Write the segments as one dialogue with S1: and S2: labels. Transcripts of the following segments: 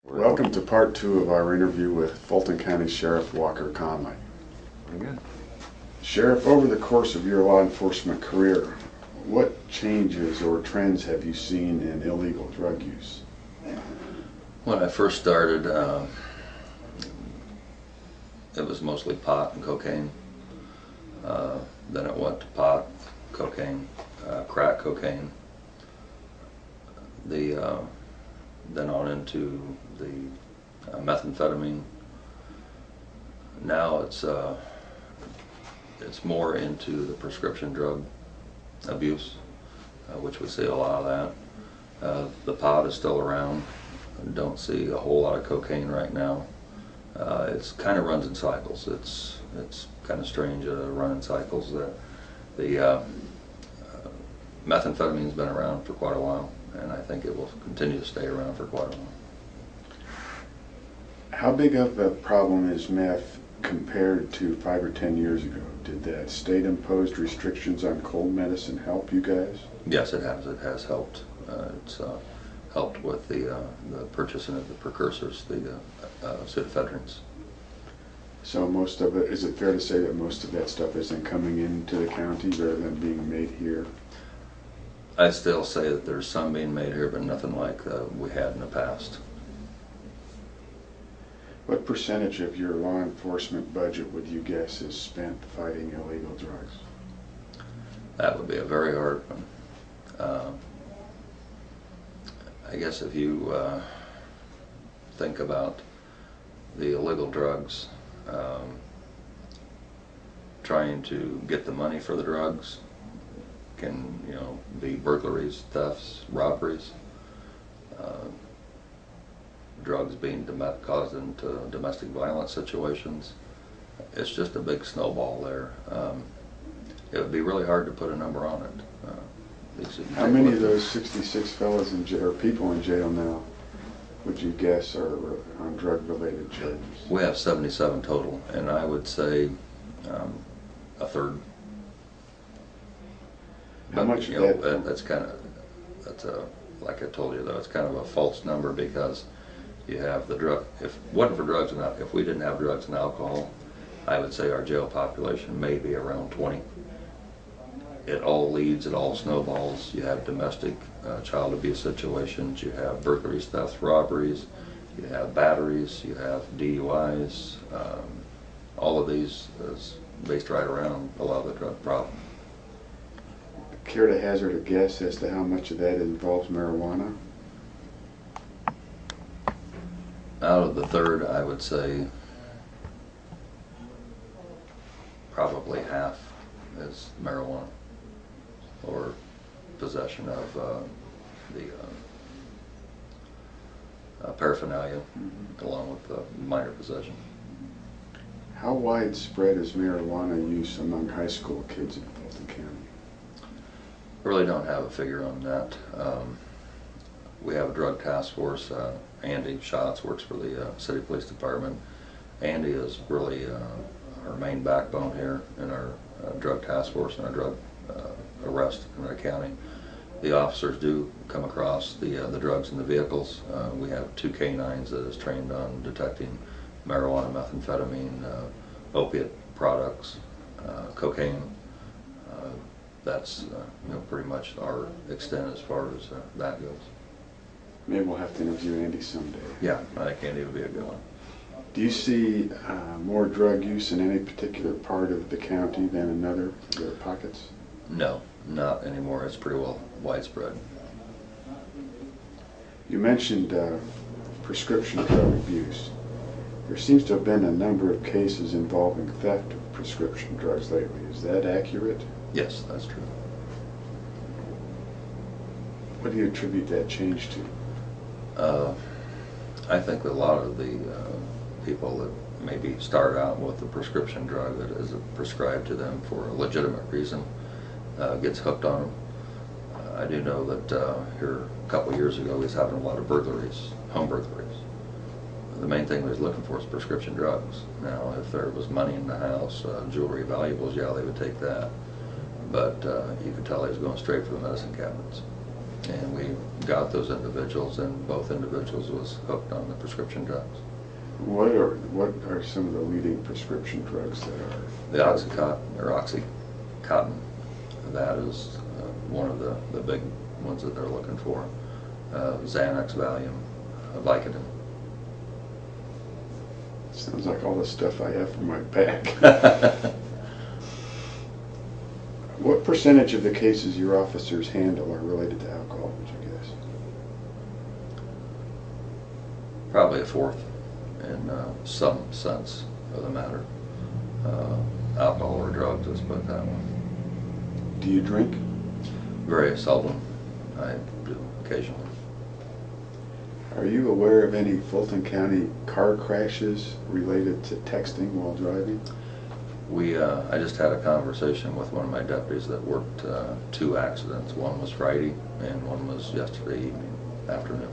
S1: Welcome to part 2 of our interview with Fulton County Sheriff Walker Conley.
S2: Very good.
S1: Sheriff, over the course of your law enforcement career, what changes or trends have you seen in illegal drug use?
S2: When I first started, it was mostly pot and cocaine. Then it went to pot, cocaine, crack cocaine. Then on into the methamphetamine. Now it's more into the prescription drug abuse, which we see a lot of that. The pot is still around. I don't see a whole lot of cocaine right now. It's kind of runs in cycles. It's kind of strange run in cycles. The methamphetamine's been around for quite a while, and I think it will continue to stay around for quite a while.
S1: How big of a problem is meth compared to 5 or 10 years ago? Did that state-imposed restrictions on cold medicine help you guys?
S2: Yes, it has. It has helped. It's helped with the purchasing of the precursors, the pseudoephedrines.
S1: So most of it, is it fair to say that most of that stuff isn't coming into the county rather than being made here?
S2: I still say that there's some being made here, but nothing like we had in the past.
S1: What percentage of your law enforcement budget would you guess is spent fighting illegal drugs?
S2: That would be a very hard one. I guess if you think about the illegal drugs, trying to get the money for the drugs can, be burglaries, thefts, robberies, drugs being caused into domestic violence situations. It's just a big snowball there. It would be really hard to put a number on it.
S1: How many of those 66 fellas in jail, or people in jail now, would you guess are on drug-related charges?
S2: We have 77 total, and I would say a third.
S1: How much of that?
S2: That's like I told you though, it's kind of a false number because you have the drug. If it wasn't for drugs and if we didn't have drugs and alcohol, I would say our jail population may be around 20. It all snowballs. You have domestic child abuse situations, you have burglaries, thefts, robberies, you have batteries, you have DUIs. All of these is based right around a lot of the drug problem.
S1: Care to hazard a guess as to how much of that involves marijuana?
S2: Out of the third, I would say probably half is marijuana or possession of the paraphernalia, along with minor possession.
S1: How widespread is marijuana use among high school kids in Fulton County?
S2: I really don't have a figure on that. We have a drug task force. Andy Schatz works for the City Police Department. Andy is really our main backbone here in our drug task force and our drug arrest in our county. The officers do come across the drugs in the vehicles. We have 2 canines that is trained on detecting marijuana, methamphetamine, opiate products, cocaine. That's pretty much our extent as far as that goes.
S1: Maybe we'll have to interview Andy someday.
S2: Yeah, I think Andy would be a good one.
S1: Do you see more drug use in any particular part of the county than another pockets?
S2: No, not anymore. It's pretty well widespread.
S1: You mentioned prescription drug abuse. There seems to have been a number of cases involving theft of prescription drugs lately. Is that accurate?
S2: Yes, that's true.
S1: What do you attribute that change to?
S2: I think a lot of the people that maybe start out with a prescription drug that is prescribed to them for a legitimate reason gets hooked on them. I do know that here a couple of years ago we was having a lot of burglaries, home burglaries. The main thing we was looking for is prescription drugs. Now, if there was money in the house, jewelry, valuables, yeah, they would take that. But you could tell he was going straight for the medicine cabinets. And we got those individuals, and both individuals was hooked on the prescription drugs.
S1: What are some of the leading prescription drugs that are?
S2: The Oxycontin, that is one of the big ones that they're looking for. Xanax, Valium, Vicodin.
S1: Sounds like all the stuff I have for my back. What percentage of the cases your officers handle are related to alcohol, would you guess?
S2: Probably a fourth in some sense of the matter. Alcohol or drugs, let's put it that way.
S1: Do you drink?
S2: Very seldom. I do occasionally.
S1: Are you aware of any Fulton County car crashes related to texting while driving?
S2: I just had a conversation with one of my deputies that worked 2 accidents. One was Friday and one was yesterday evening,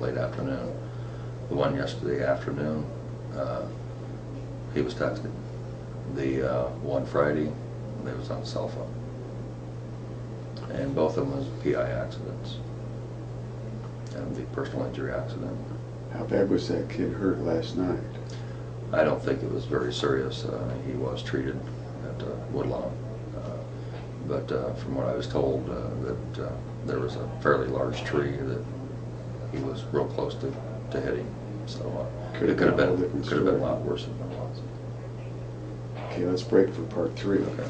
S2: late afternoon. The one yesterday afternoon, he was texting. The one Friday, they was on cell phone. And both of them was PI accidents. And the personal injury accident.
S1: How bad was that kid hurt last night?
S2: I don't think it was very serious. He was treated at Woodlawn. But from what I was told, that there was a fairly large tree that he was real close to hitting. So it could have been a lot worse than it was.
S1: Okay, let's break for part 3.
S2: Okay.